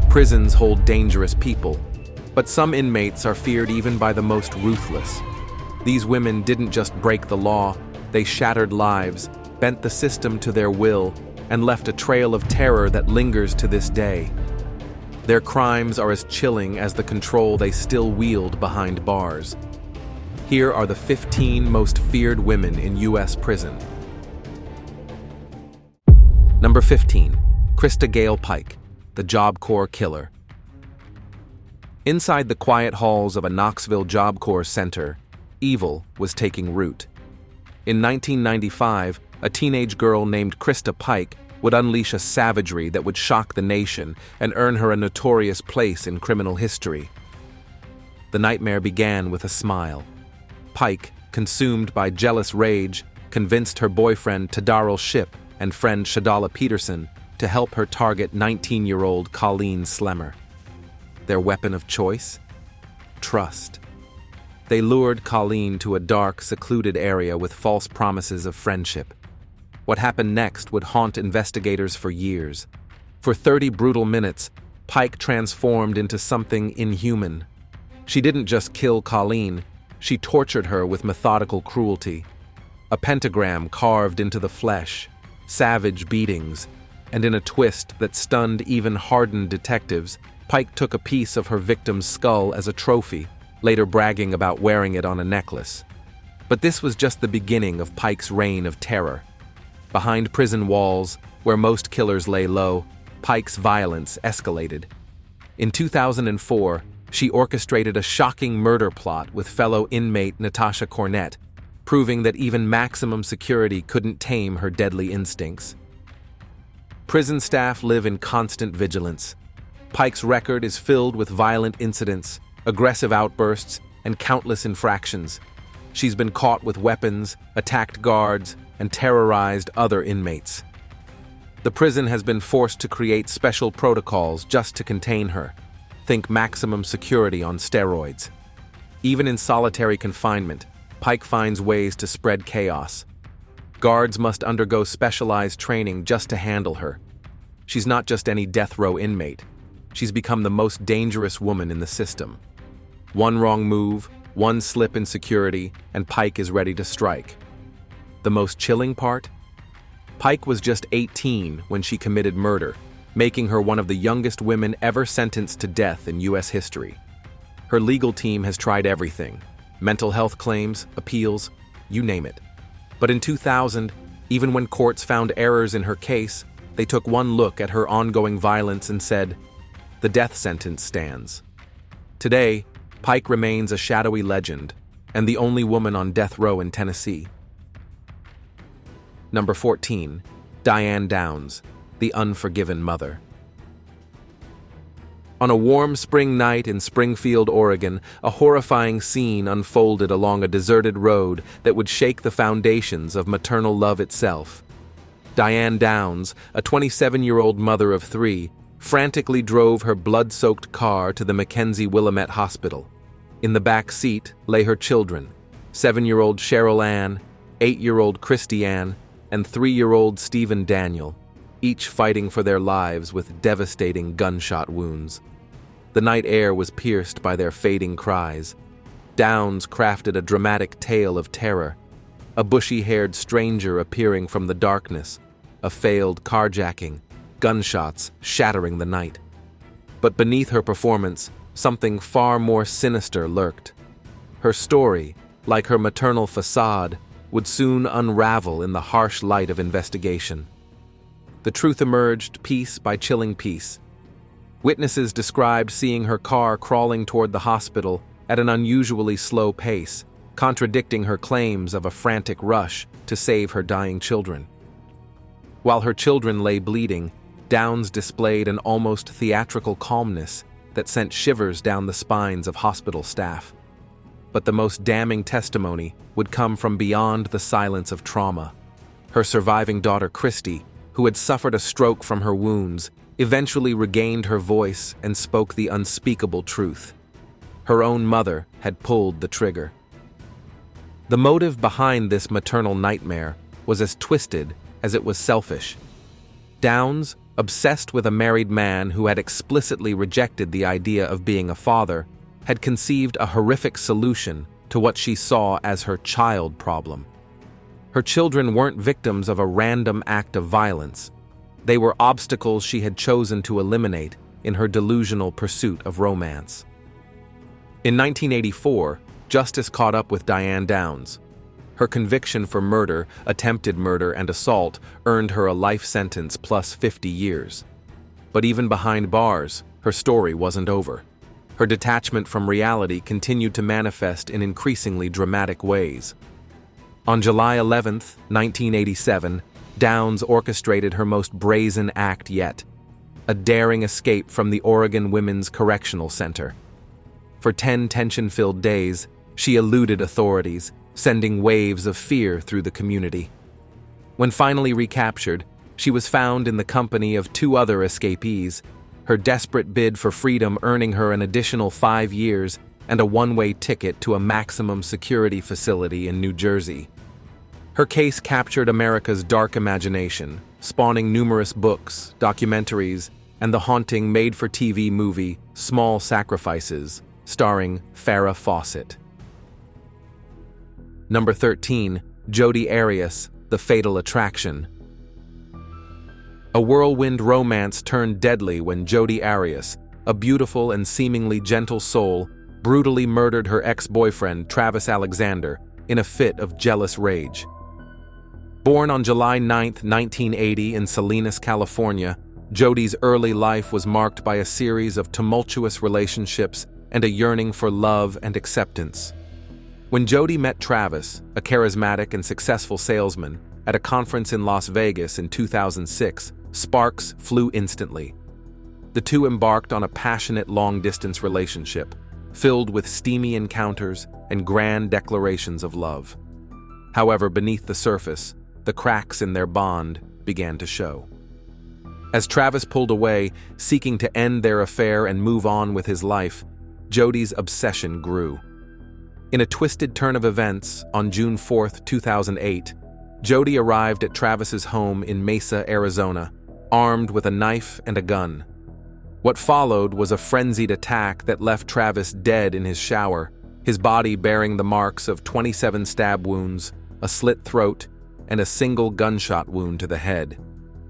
Prisons hold dangerous people, but some inmates are feared even by the most ruthless. These women didn't just break the law, they shattered lives, bent the system to their will, and left a trail of terror that lingers to this day. Their crimes are as chilling as the control they still wield behind bars. Here are the 15 most feared women in U.S. prison. Number 15. Christa Pike, the Job Corps killer. Inside the quiet halls of a Knoxville Job Corps center, evil was taking root. In 1995, a teenage girl named Christa Pike would unleash a savagery that would shock the nation and earn her a notorious place in criminal history. The nightmare began with a smile. Pike, consumed by jealous rage, convinced her boyfriend Tadarrell Shipp and friend Shadala Peterson to help her target 19-year-old Colleen Slemmer. Their weapon of choice? Trust. They lured Colleen to a dark, secluded area with false promises of friendship. What happened next would haunt investigators for years. For 30 brutal minutes, Pike transformed into something inhuman. She didn't just kill Colleen, she tortured her with methodical cruelty. A pentagram carved into the flesh, savage beatings, and in a twist that stunned even hardened detectives, Pike took a piece of her victim's skull as a trophy, later bragging about wearing it on a necklace. But this was just the beginning of Pike's reign of terror. Behind prison walls, where most killers lay low, Pike's violence escalated. In 2004, she orchestrated a shocking murder plot with fellow inmate Natasha Cornett, proving that even maximum security couldn't tame her deadly instincts. Prison staff live in constant vigilance. Pike's record is filled with violent incidents, aggressive outbursts, and countless infractions. She's been caught with weapons, attacked guards, and terrorized other inmates. The prison has been forced to create special protocols just to contain her. Think maximum security on steroids. Even in solitary confinement, Pike finds ways to spread chaos. Guards must undergo specialized training just to handle her. She's not just any death row inmate. She's become the most dangerous woman in the system. One wrong move, one slip in security, and Pike is ready to strike. The most chilling part? Pike was just 18 when she committed murder, making her one of the youngest women ever sentenced to death in U.S. history. Her legal team has tried everything: mental health claims, appeals, you name it. But in 2000, even when courts found errors in her case, they took one look at her ongoing violence and said, "The death sentence stands." Today, Pike remains a shadowy legend and the only woman on death row in Tennessee. Number 14. Diane Downs, the unforgiven mother. On a warm spring night in Springfield, Oregon, a horrifying scene unfolded along a deserted road that would shake the foundations of maternal love itself. Diane Downs, a 27-year-old mother of 3, frantically drove her blood-soaked car to the Mackenzie Willamette Hospital. In the back seat lay her children, 7-year-old Cheryl Ann, 8-year-old Christy Ann, and 3-year-old Stephen Daniel, each fighting for their lives with devastating gunshot wounds. The night air was pierced by their fading cries. Downs crafted a dramatic tale of terror, a bushy-haired stranger appearing from the darkness, a failed carjacking, gunshots shattering the night. But beneath her performance, something far more sinister lurked. Her story, like her maternal facade, would soon unravel in the harsh light of investigation. The truth emerged piece by chilling piece. Witnesses described seeing her car crawling toward the hospital at an unusually slow pace, contradicting her claims of a frantic rush to save her dying children. While her children lay bleeding, Downs displayed an almost theatrical calmness that sent shivers down the spines of hospital staff. But the most damning testimony would come from beyond the silence of trauma. Her surviving daughter Christy, who had suffered a stroke from her wounds, eventually regained her voice and spoke the unspeakable truth. Her own mother had pulled the trigger. The motive behind this maternal nightmare was as twisted as it was selfish. Downs, obsessed with a married man who had explicitly rejected the idea of being a father, had conceived a horrific solution to what she saw as her child problem. Her children weren't victims of a random act of violence. They were obstacles she had chosen to eliminate in her delusional pursuit of romance. In 1984, justice caught up with Diane Downs. Her conviction for murder, attempted murder, and assault earned her a life sentence plus 50 years. But even behind bars, her story wasn't over. Her detachment from reality continued to manifest in increasingly dramatic ways. On July 11, 1987, Downs orchestrated her most brazen act yet, a daring escape from the Oregon Women's Correctional Center. For 10 tension-filled days, she eluded authorities, sending waves of fear through the community. When finally recaptured, she was found in the company of 2 other escapees, her desperate bid for freedom earning her an additional 5 years and a one-way ticket to a maximum security facility in New Jersey. Her case captured America's dark imagination, spawning numerous books, documentaries, and the haunting made-for-TV movie Small Sacrifices, starring Farrah Fawcett. Number 13, Jodi Arias, The Fatal Attraction. A whirlwind romance turned deadly when Jodi Arias, a beautiful and seemingly gentle soul, brutally murdered her ex-boyfriend Travis Alexander in a fit of jealous rage. Born on July 9, 1980 in Salinas, California, Jodi's early life was marked by a series of tumultuous relationships and a yearning for love and acceptance. When Jodi met Travis, a charismatic and successful salesman, at a conference in Las Vegas in 2006, sparks flew instantly. The two embarked on a passionate long-distance relationship, filled with steamy encounters and grand declarations of love. However, beneath the surface, the cracks in their bond began to show. As Travis pulled away, seeking to end their affair and move on with his life, Jodi's obsession grew. In a twisted turn of events, on June 4, 2008, Jodi arrived at Travis's home in Mesa, Arizona, armed with a knife and a gun. What followed was a frenzied attack that left Travis dead in his shower, his body bearing the marks of 27 stab wounds, a slit throat, and a single gunshot wound to the head.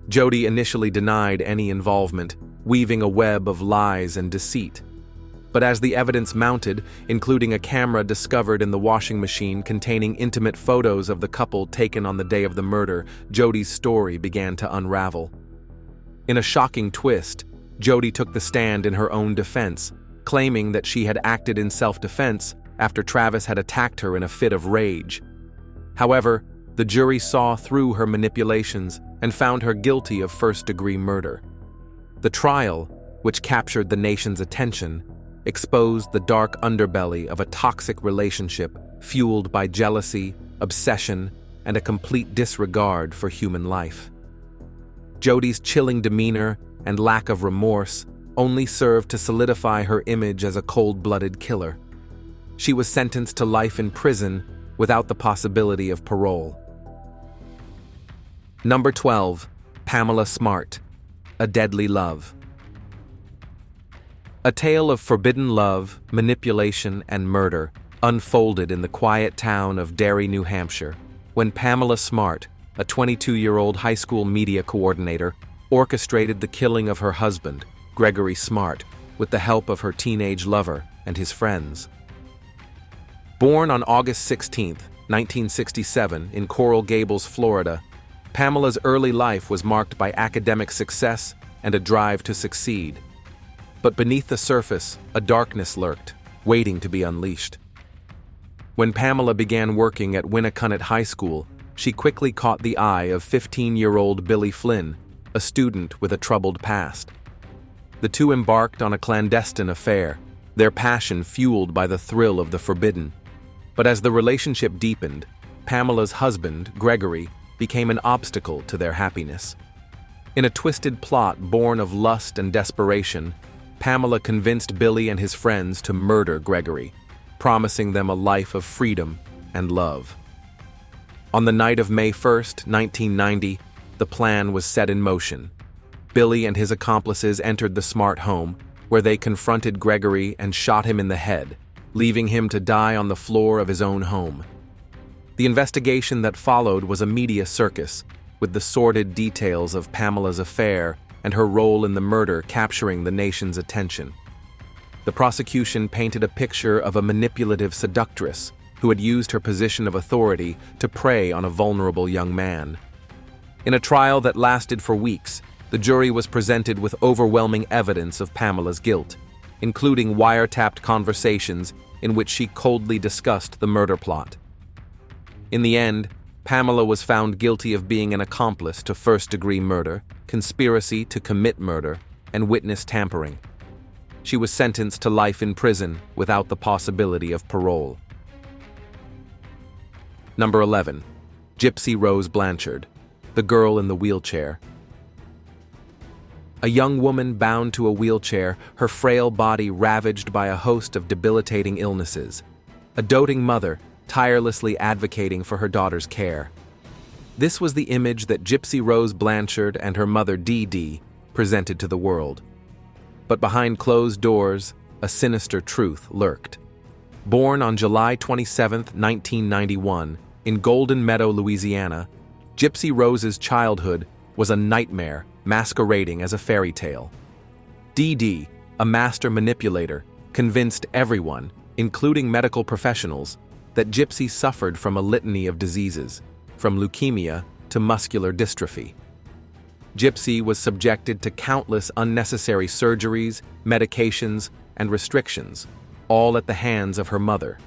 Jodi initially denied any involvement, weaving a web of lies and deceit. But as the evidence mounted, including a camera discovered in the washing machine containing intimate photos of the couple taken on the day of the murder, Jodi's story began to unravel. In a shocking twist, Jodi took the stand in her own defense, claiming that she had acted in self-defense after Travis had attacked her in a fit of rage. However, the jury saw through her manipulations and found her guilty of first-degree murder. The trial, which captured the nation's attention, exposed the dark underbelly of a toxic relationship fueled by jealousy, obsession, and a complete disregard for human life. Jodi's chilling demeanor and lack of remorse only served to solidify her image as a cold-blooded killer. She was sentenced to life in prison without the possibility of parole. Number 12, Pamela Smart, A Deadly Love. A tale of forbidden love, manipulation, and murder unfolded in the quiet town of Derry, New Hampshire, when Pamela Smart, a 22-year-old high school media coordinator, orchestrated the killing of her husband, Gregory Smart, with the help of her teenage lover and his friends. Born on August 16, 1967, in Coral Gables, Florida, Pamela's early life was marked by academic success and a drive to succeed. But beneath the surface, a darkness lurked, waiting to be unleashed. When Pamela began working at Winnacunnet High School, she quickly caught the eye of 15-year-old Billy Flynn, a student with a troubled past. The two embarked on a clandestine affair, their passion fueled by the thrill of the forbidden. But as the relationship deepened, Pamela's husband, Gregory, became an obstacle to their happiness. In a twisted plot born of lust and desperation, Pamela convinced Billy and his friends to murder Gregory, promising them a life of freedom and love. On the night of May 1, 1990, The plan was set in motion. Billy and his accomplices entered the Smart home, where they confronted Gregory and shot him in the head, leaving him to die on the floor of his own home. The investigation that followed was a media circus, with the sordid details of Pamela's affair and her role in the murder capturing the nation's attention. The prosecution painted a picture of a manipulative seductress who had used her position of authority to prey on a vulnerable young man. In a trial that lasted for weeks, the jury was presented with overwhelming evidence of Pamela's guilt, including wiretapped conversations in which she coldly discussed the murder plot. In the end, Pamela was found guilty of being an accomplice to first-degree murder, conspiracy to commit murder, and witness tampering. She was sentenced to life in prison without the possibility of parole. Number 11. Gypsy Rose Blanchard, the girl in the wheelchair. A young woman bound to a wheelchair, her frail body ravaged by a host of debilitating illnesses. A doting mother, tirelessly advocating for her daughter's care. This was the image that Gypsy Rose Blanchard and her mother Dee Dee presented to the world. But behind closed doors, a sinister truth lurked. Born on July 27, 1991, in Golden Meadow, Louisiana, Gypsy Rose's childhood was a nightmare masquerading as a fairy tale. Dee Dee, a master manipulator, convinced everyone, including medical professionals, that Gypsy suffered from a litany of diseases, from leukemia to muscular dystrophy. Gypsy was subjected to countless unnecessary surgeries, medications, and restrictions, all at the hands of her mother.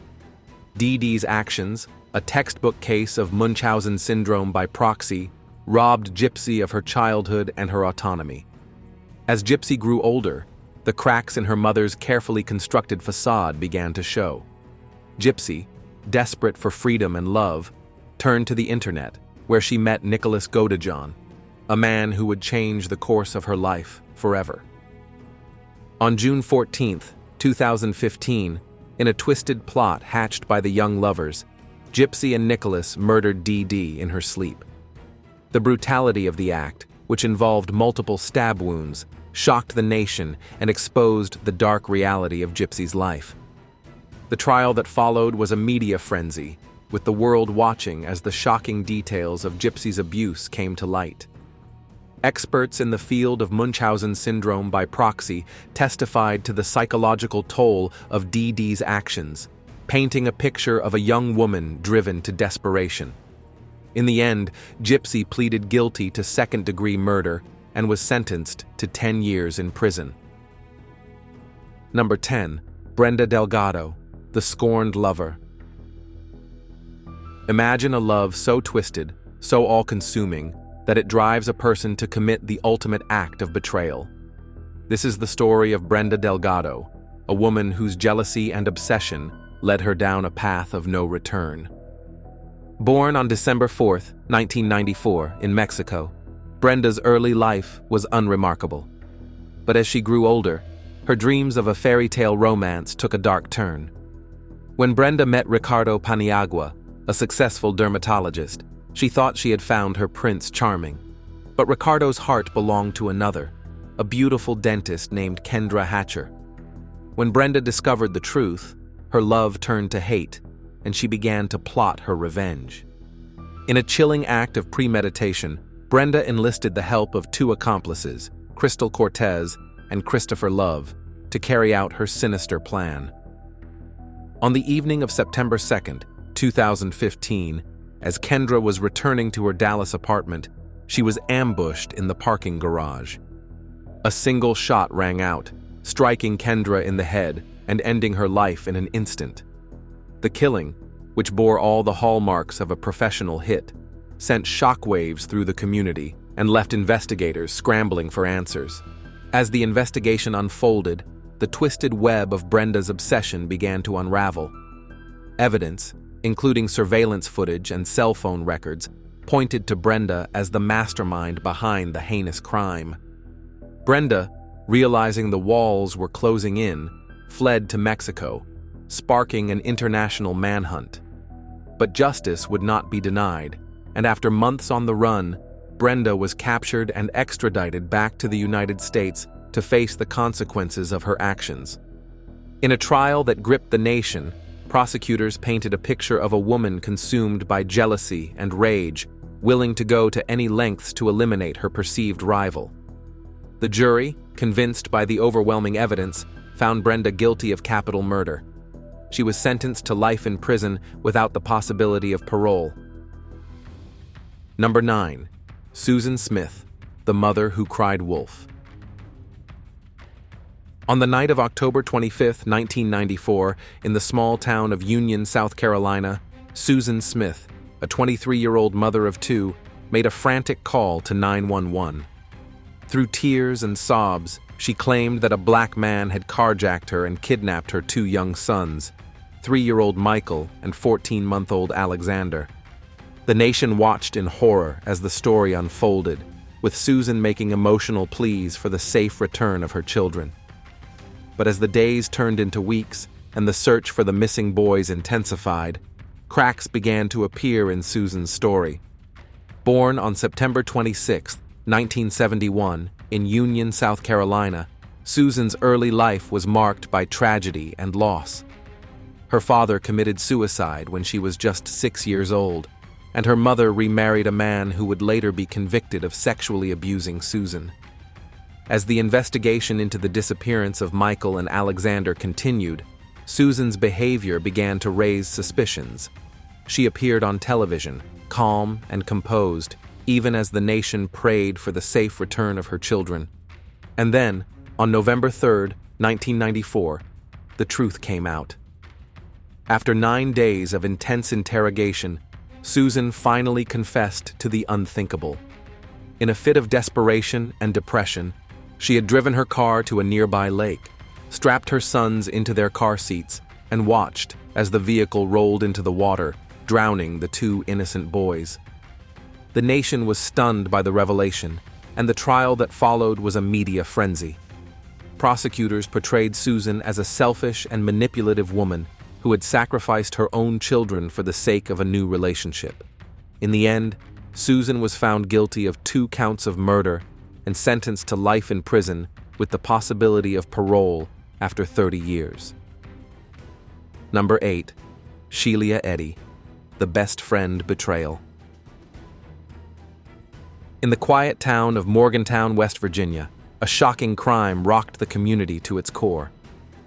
Dee Dee's actions, a textbook case of Munchausen syndrome by proxy, robbed Gypsy of her childhood and her autonomy. As Gypsy grew older, the cracks in her mother's carefully constructed facade began to show. Gypsy, desperate for freedom and love, turned to the internet, where she met Nicholas Godejohn, a man who would change the course of her life forever. On June 14, 2015, in a twisted plot hatched by the young lovers, Gypsy and Nicholas murdered Dee Dee in her sleep. The brutality of the act, which involved multiple stab wounds, shocked the nation and exposed the dark reality of Gypsy's life. The trial that followed was a media frenzy, with the world watching as the shocking details of Gypsy's abuse came to light. Experts in the field of Munchausen syndrome by proxy testified to the psychological toll of Dee Dee's actions, painting a picture of a young woman driven to desperation. In the end, Gypsy pleaded guilty to second-degree murder and was sentenced to 10 years in prison. Number 10. Brenda Delgado, the scorned lover. Imagine a love so twisted, so all-consuming, that it drives a person to commit the ultimate act of betrayal. This is the story of Brenda Delgado, a woman whose jealousy and obsession led her down a path of no return. Born on December 4, 1994, in Mexico, Brenda's early life was unremarkable. But as she grew older, her dreams of a fairy tale romance took a dark turn. When Brenda met Ricardo Paniagua, a successful dermatologist, she thought she had found her Prince Charming. But Ricardo's heart belonged to another, a beautiful dentist named Kendra Hatcher. When Brenda discovered the truth, her love turned to hate, and she began to plot her revenge. In a chilling act of premeditation, Brenda enlisted the help of two accomplices, Crystal Cortez and Christopher Love, to carry out her sinister plan. On the evening of September 2, 2015, as Kendra was returning to her Dallas apartment, she was ambushed in the parking garage. A single shot rang out, striking Kendra in the head and ending her life in an instant. The killing, which bore all the hallmarks of a professional hit, sent shockwaves through the community and left investigators scrambling for answers. As the investigation unfolded, the twisted web of Brenda's obsession began to unravel. Evidence, including surveillance footage and cell phone records, pointed to Brenda as the mastermind behind the heinous crime. Brenda, realizing the walls were closing in, fled to Mexico, sparking an international manhunt. But justice would not be denied, and after months on the run, Brenda was captured and extradited back to the United States to face the consequences of her actions. In a trial that gripped the nation, prosecutors painted a picture of a woman consumed by jealousy and rage, willing to go to any lengths to eliminate her perceived rival. The jury, convinced by the overwhelming evidence, found Brenda guilty of capital murder. She was sentenced to life in prison without the possibility of parole. Number 9. Susan Smith, the mother who cried wolf. On the night of October 25, 1994, in the small town of Union, South Carolina, Susan Smith, a 23-year-old mother of two, made a frantic call to 911. Through tears and sobs, she claimed that a black man had carjacked her and kidnapped her two young sons, 3-year-old Michael and 14-month-old Alexander. The nation watched in horror as the story unfolded, with Susan making emotional pleas for the safe return of her children. But as the days turned into weeks and the search for the missing boys intensified, cracks began to appear in Susan's story. Born on September 26, 1971, in Union, South Carolina, Susan's early life was marked by tragedy and loss. Her father committed suicide when she was just 6 years old, and her mother remarried a man who would later be convicted of sexually abusing Susan. As the investigation into the disappearance of Michael and Alexander continued, Susan's behavior began to raise suspicions. She appeared on television, calm and composed, even as the nation prayed for the safe return of her children. And then, on November 3, 1994, the truth came out. After 9 days of intense interrogation, Susan finally confessed to the unthinkable. In a fit of desperation and depression, she had driven her car to a nearby lake, strapped her sons into their car seats, and watched as the vehicle rolled into the water, drowning the two innocent boys. The nation was stunned by the revelation, and the trial that followed was a media frenzy. Prosecutors portrayed Susan as a selfish and manipulative woman who had sacrificed her own children for the sake of a new relationship. In the end, Susan was found guilty of 2 counts of murder and sentenced to life in prison with the possibility of parole after 30 years. Number 8. Shelia Eddy, the best friend betrayal. In the quiet town of Morgantown, West Virginia, a shocking crime rocked the community to its core.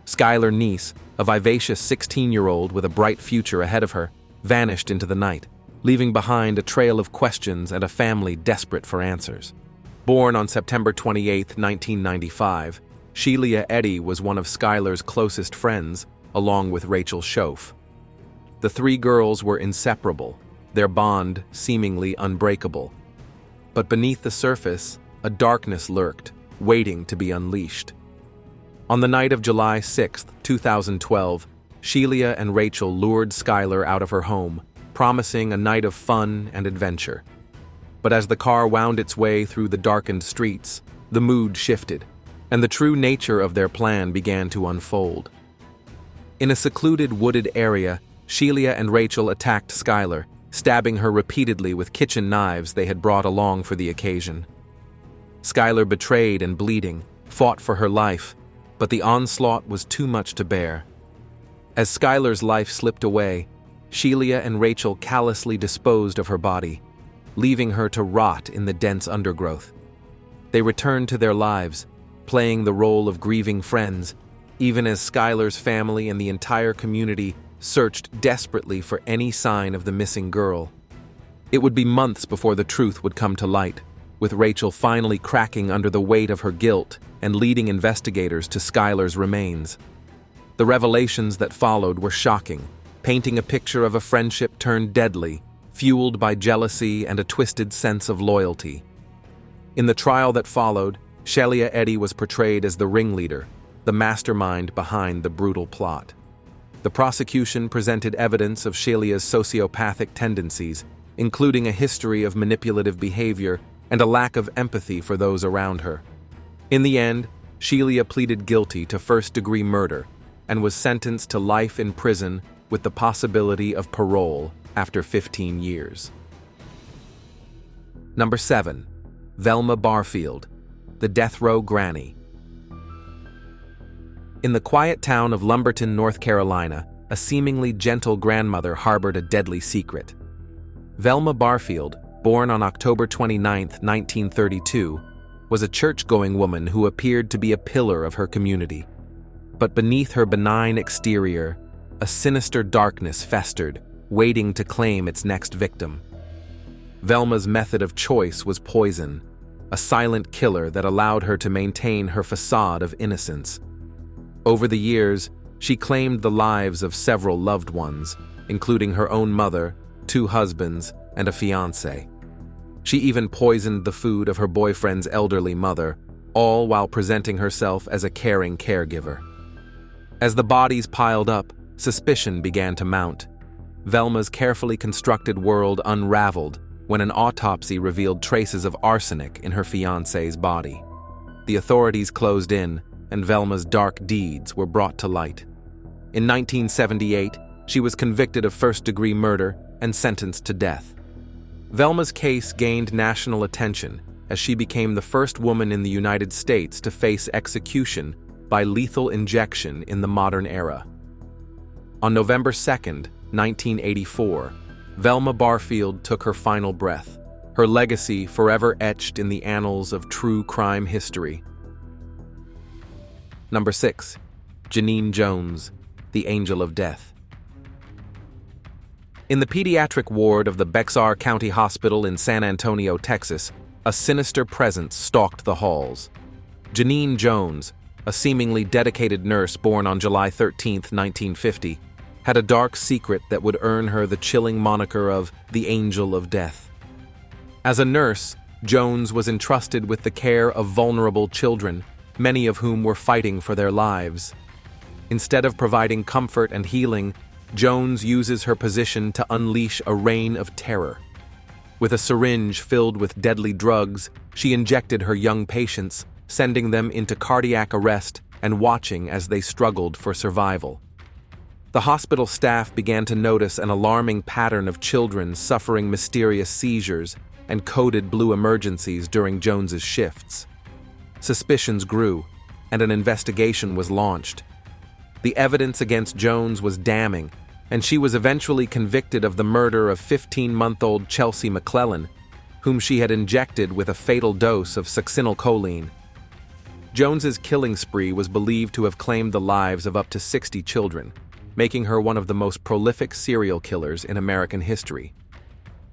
Skylar Neese, a vivacious 16-year-old with a bright future ahead of her, vanished into the night, leaving behind a trail of questions and a family desperate for answers. Born on September 28, 1995, Shelia Eddy was one of Skylar's closest friends, along with Rachel Schoaf. The 3 girls were inseparable, their bond seemingly unbreakable. But beneath the surface, a darkness lurked, waiting to be unleashed. On the night of July 6, 2012, Shelia and Rachel lured Skylar out of her home, promising a night of fun and adventure. But as the car wound its way through the darkened streets, the mood shifted, and the true nature of their plan began to unfold. In a secluded wooded area, Shelia and Rachel attacked Skylar, stabbing her repeatedly with kitchen knives they had brought along for the occasion. Skylar, betrayed and bleeding, fought for her life, but the onslaught was too much to bear. As Skylar's life slipped away, Shelia and Rachel callously disposed of her body, leaving her to rot in the dense undergrowth. They returned to their lives, playing the role of grieving friends, even as Skylar's family and the entire community searched desperately for any sign of the missing girl. It would be months before the truth would come to light, with Rachel finally cracking under the weight of her guilt and leading investigators to Skylar's remains. The revelations that followed were shocking, painting a picture of a friendship turned deadly, fueled by jealousy and a twisted sense of loyalty. In the trial that followed, Shelia Eddy was portrayed as the ringleader, the mastermind behind the brutal plot. The prosecution presented evidence of Shelia's sociopathic tendencies, including a history of manipulative behavior and a lack of empathy for those around her. In the end, Shelia pleaded guilty to first-degree murder and was sentenced to life in prison with the possibility of parole after 15 years. Number 7. Velma Barfield, the death row granny. In the quiet town of Lumberton, North Carolina, a seemingly gentle grandmother harbored a deadly secret. Velma Barfield, born on October 29, 1932, was a church-going woman who appeared to be a pillar of her community. But beneath her benign exterior, a sinister darkness festered, waiting to claim its next victim. Velma's method of choice was poison, a silent killer that allowed her to maintain her facade of innocence. Over the years, she claimed the lives of several loved ones, including her own mother, 2 husbands, and a fiancé. She even poisoned the food of her boyfriend's elderly mother, all while presenting herself as a caring caregiver. As the bodies piled up, suspicion began to mount. Velma's carefully constructed world unraveled when an autopsy revealed traces of arsenic in her fiancé's body. The authorities closed in, and Velma's dark deeds were brought to light. In 1978, she was convicted of first-degree murder and sentenced to death. Velma's case gained national attention as she became the first woman in the United States to face execution by lethal injection in the modern era. On November 2, 1984, Velma Barfield took her final breath, her legacy forever etched in the annals of true crime history. Number 6. Janine Jones, the Angel of Death. In the pediatric ward of the Bexar County Hospital in San Antonio, Texas, a sinister presence stalked the halls. Janine Jones, a seemingly dedicated nurse born on July 13, 1950, had a dark secret that would earn her the chilling moniker of the Angel of Death. As a nurse, Jones was entrusted with the care of vulnerable children, many of whom were fighting for their lives. Instead of providing comfort and healing, Jones uses her position to unleash a reign of terror. With a syringe filled with deadly drugs, she injected her young patients, sending them into cardiac arrest and watching as they struggled for survival. The hospital staff began to notice an alarming pattern of children suffering mysterious seizures and coded blue emergencies during Jones's shifts. Suspicions grew, and an investigation was launched. The evidence against Jones was damning, and she was eventually convicted of the murder of 15-month-old Chelsea McClellan, whom she had injected with a fatal dose of succinylcholine. Jones's killing spree was believed to have claimed the lives of up to 60 children, making her one of the most prolific serial killers in American history.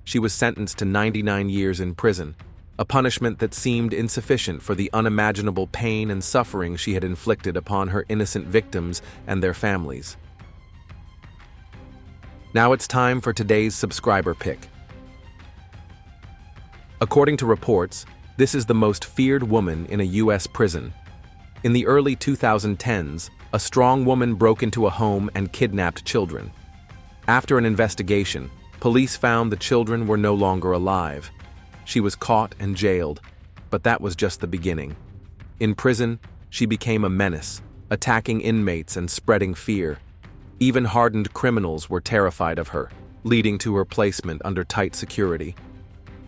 She was sentenced to 99 years in prison, a punishment that seemed insufficient for the unimaginable pain and suffering she had inflicted upon her innocent victims and their families. Now it's time for today's subscriber pick. According to reports, this is the most feared woman in a U.S. prison. In the early 2010s, a strong woman broke into a home and kidnapped children. After an investigation, police found the children were no longer alive. She was caught and jailed, but that was just the beginning. In prison, she became a menace, attacking inmates and spreading fear. Even hardened criminals were terrified of her, leading to her placement under tight security.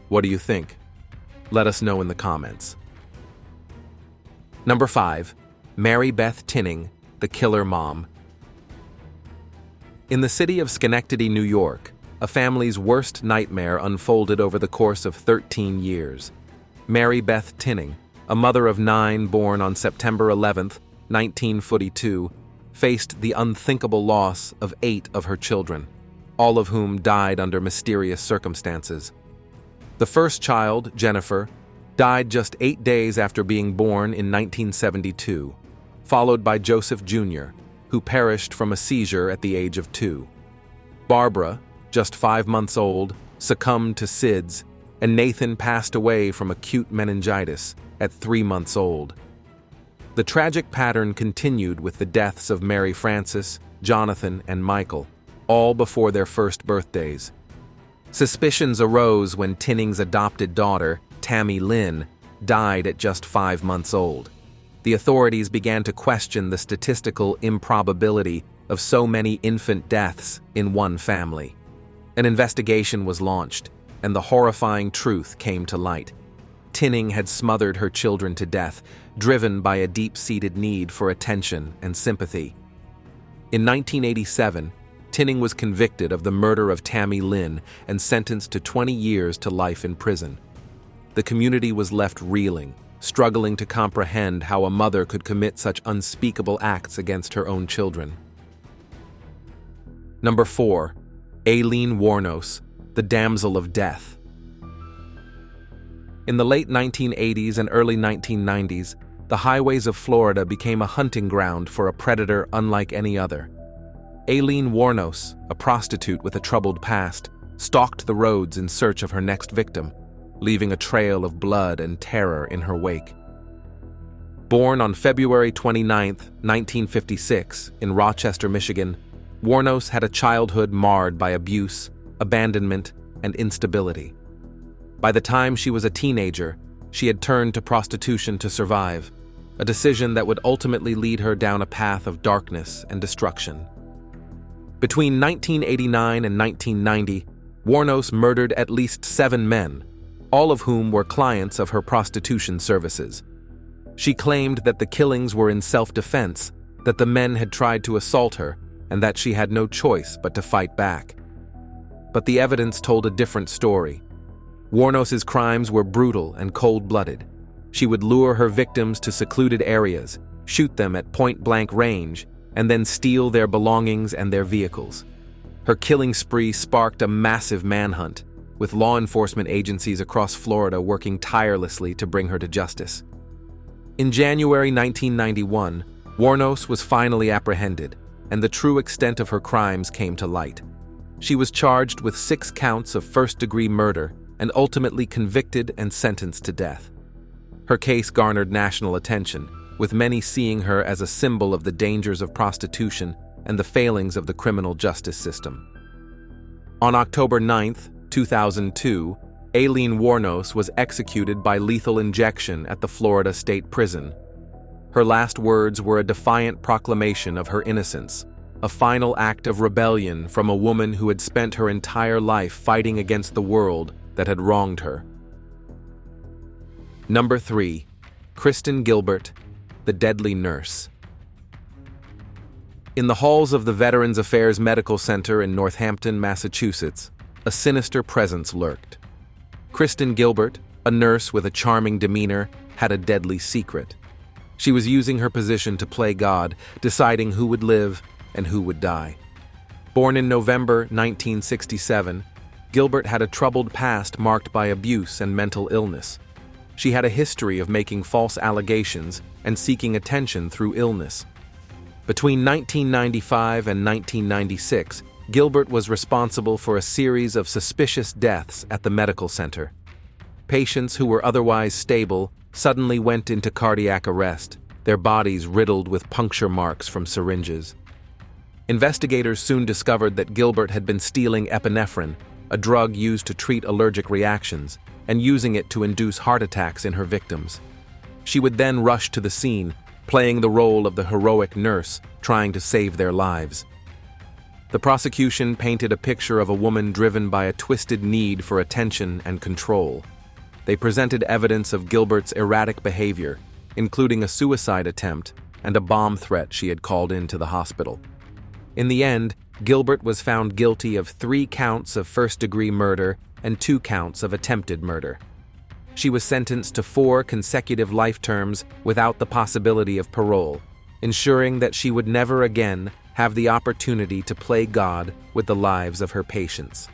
What do you think? Let us know in the comments. Number 5. Mary Beth Tinning, the Killer Mom. In the city of Schenectady, New York, a family's worst nightmare unfolded over the course of 13 years. Mary Beth Tinning, a mother of 9 born on September 11, 1942, faced the unthinkable loss of 8 of her children, all of whom died under mysterious circumstances. The first child, Jennifer, died just 8 days after being born in 1972, followed by Joseph Jr., who perished from a seizure at the age of 2. Barbara, just 5 months old, succumbed to SIDS, and Nathan passed away from acute meningitis at 3 months old. The tragic pattern continued with the deaths of Mary Frances, Jonathan, and Michael, all before their first birthdays. Suspicions arose when Tinning's adopted daughter, Tammy Lynn, died at just 5 months old. The authorities began to question the statistical improbability of so many infant deaths in one family. An investigation was launched, and the horrifying truth came to light. Tinning had smothered her children to death, driven by a deep-seated need for attention and sympathy. In 1987, Tinning was convicted of the murder of Tammy Lynn and sentenced to 20 years to life in prison. The community was left reeling, struggling to comprehend how a mother could commit such unspeakable acts against her own children. Number 4. Aileen Wuornos, the Damsel of Death. In the late 1980s and early 1990s, the highways of Florida became a hunting ground for a predator unlike any other. Aileen Wuornos, a prostitute with a troubled past, stalked the roads in search of her next victim, leaving a trail of blood and terror in her wake. Born on February 29, 1956, in Rochester, Michigan, Wuornos had a childhood marred by abuse, abandonment, and instability. By the time she was a teenager, she had turned to prostitution to survive, a decision that would ultimately lead her down a path of darkness and destruction. Between 1989 and 1990, Wuornos murdered at least 7 men, all of whom were clients of her prostitution services. She claimed that the killings were in self-defense, that the men had tried to assault her, and that she had no choice but to fight back. But the evidence told a different story. Wuornos's crimes were brutal and cold-blooded. She would lure her victims to secluded areas, shoot them at point-blank range, and then steal their belongings and their vehicles. Her killing spree sparked a massive manhunt, with law enforcement agencies across Florida working tirelessly to bring her to justice. In January 1991, Wuornos was finally apprehended, and the true extent of her crimes came to light. She was charged with 6 counts of first-degree murder and ultimately convicted and sentenced to death. Her case garnered national attention, with many seeing her as a symbol of the dangers of prostitution and the failings of the criminal justice system. On October 9, 2002, Aileen Wuornos was executed by lethal injection at the Florida State Prison. Her last words were a defiant proclamation of her innocence, a final act of rebellion from a woman who had spent her entire life fighting against the world that had wronged her. Number 3. Kristen Gilbert, the Deadly Nurse. In the halls of the Veterans Affairs Medical Center in Northampton, Massachusetts, a sinister presence lurked. Kristen Gilbert, a nurse with a charming demeanor, had a deadly secret. She was using her position to play God, deciding who would live and who would die. Born in November 1967, Gilbert had a troubled past marked by abuse and mental illness. She had a history of making false allegations and seeking attention through illness. Between 1995 and 1996, Gilbert was responsible for a series of suspicious deaths at the medical center. Patients who were otherwise stable suddenly went into cardiac arrest, their bodies riddled with puncture marks from syringes. Investigators soon discovered that Gilbert had been stealing epinephrine, a drug used to treat allergic reactions, and using it to induce heart attacks in her victims. She would then rush to the scene, playing the role of the heroic nurse trying to save their lives. The prosecution painted a picture of a woman driven by a twisted need for attention and control. They presented evidence of Gilbert's erratic behavior, including a suicide attempt and a bomb threat she had called into the hospital. In the end, Gilbert was found guilty of 3 counts of first-degree murder and 2 counts of attempted murder. She was sentenced to 4 consecutive life terms without the possibility of parole, ensuring that she would never again have the opportunity to play God with the lives of her patients.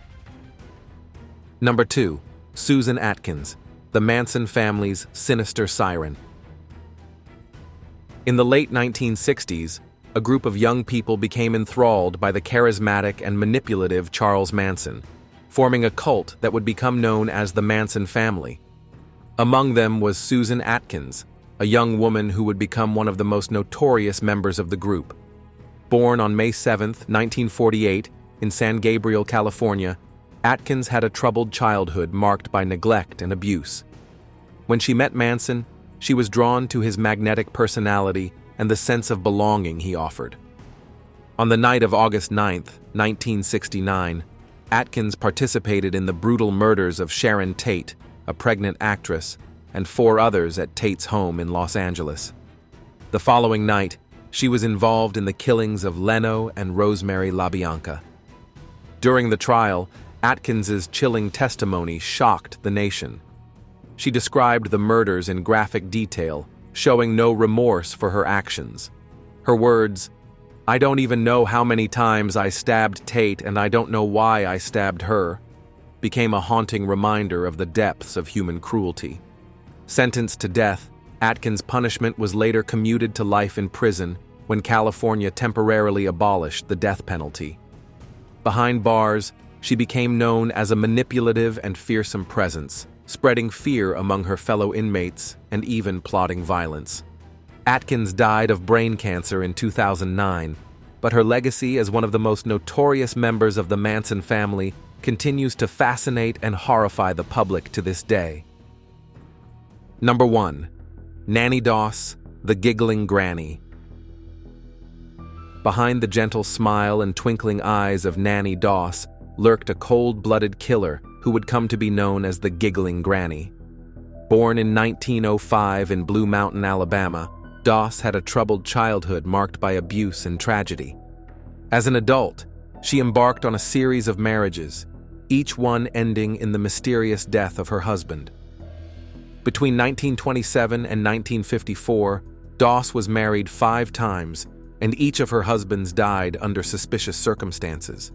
Number 2. Susan Atkins, the Manson family's sinister siren. In the late 1960s, a group of young people became enthralled by the charismatic and manipulative Charles Manson, forming a cult that would become known as the Manson family. Among them was Susan Atkins, a young woman who would become one of the most notorious members of the group. Born on May 7, 1948, in San Gabriel, California, Atkins had a troubled childhood marked by neglect and abuse. When she met Manson, she was drawn to his magnetic personality and the sense of belonging he offered. On the night of August 9, 1969, Atkins participated in the brutal murders of Sharon Tate, a pregnant actress, and 4 others at Tate's home in Los Angeles. The following night, she was involved in the killings of Leno and Rosemary LaBianca. During the trial, Atkins's chilling testimony shocked the nation. She described the murders in graphic detail, showing no remorse for her actions. Her words, "I don't even know how many times I stabbed Tate and I don't know why I stabbed her," became a haunting reminder of the depths of human cruelty. Sentenced to death, Atkins' punishment was later commuted to life in prison when California temporarily abolished the death penalty. Behind bars, she became known as a manipulative and fearsome presence, spreading fear among her fellow inmates and even plotting violence. Atkins died of brain cancer in 2009, but her legacy as one of the most notorious members of the Manson family continues to fascinate and horrify the public to this day. Number 1. Nannie Doss, the giggling granny. Behind the gentle smile and twinkling eyes of Nannie Doss lurked a cold-blooded killer who would come to be known as the giggling granny. Born in 1905 in Blue Mountain, Alabama, Doss had a troubled childhood marked by abuse and tragedy. As an adult, she embarked on a series of marriages, each one ending in the mysterious death of her husband. Between 1927 and 1954, Doss was married 5 times, and each of her husbands died under suspicious circumstances.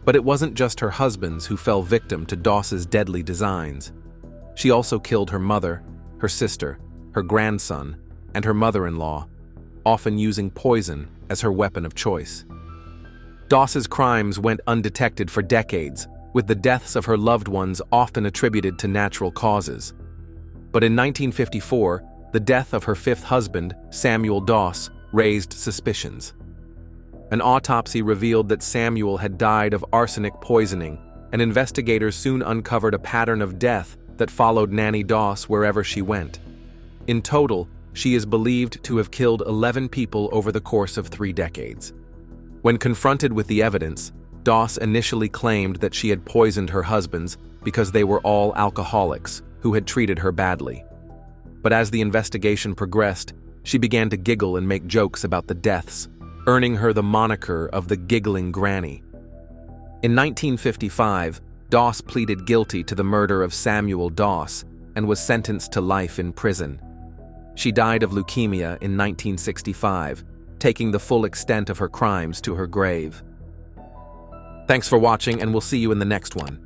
But it wasn't just her husbands who fell victim to Doss's deadly designs. She also killed her mother, her sister, her grandson, and her mother-in-law, often using poison as her weapon of choice. Doss's crimes went undetected for decades, with the deaths of her loved ones often attributed to natural causes. But in 1954, the death of her 5th husband, Samuel Doss, raised suspicions. An autopsy revealed that Samuel had died of arsenic poisoning, and investigators soon uncovered a pattern of death that followed Nannie Doss wherever she went. In total, she is believed to have killed 11 people over the course of 3 decades. When confronted with the evidence, Doss initially claimed that she had poisoned her husbands because they were all alcoholics who had treated her badly. But as the investigation progressed, she began to giggle and make jokes about the deaths, earning her the moniker of the giggling granny. In 1955, Doss pleaded guilty to the murder of Samuel Doss and was sentenced to life in prison. She died of leukemia in 1965, taking the full extent of her crimes to her grave. Thanks for watching, and we'll see you in the next one.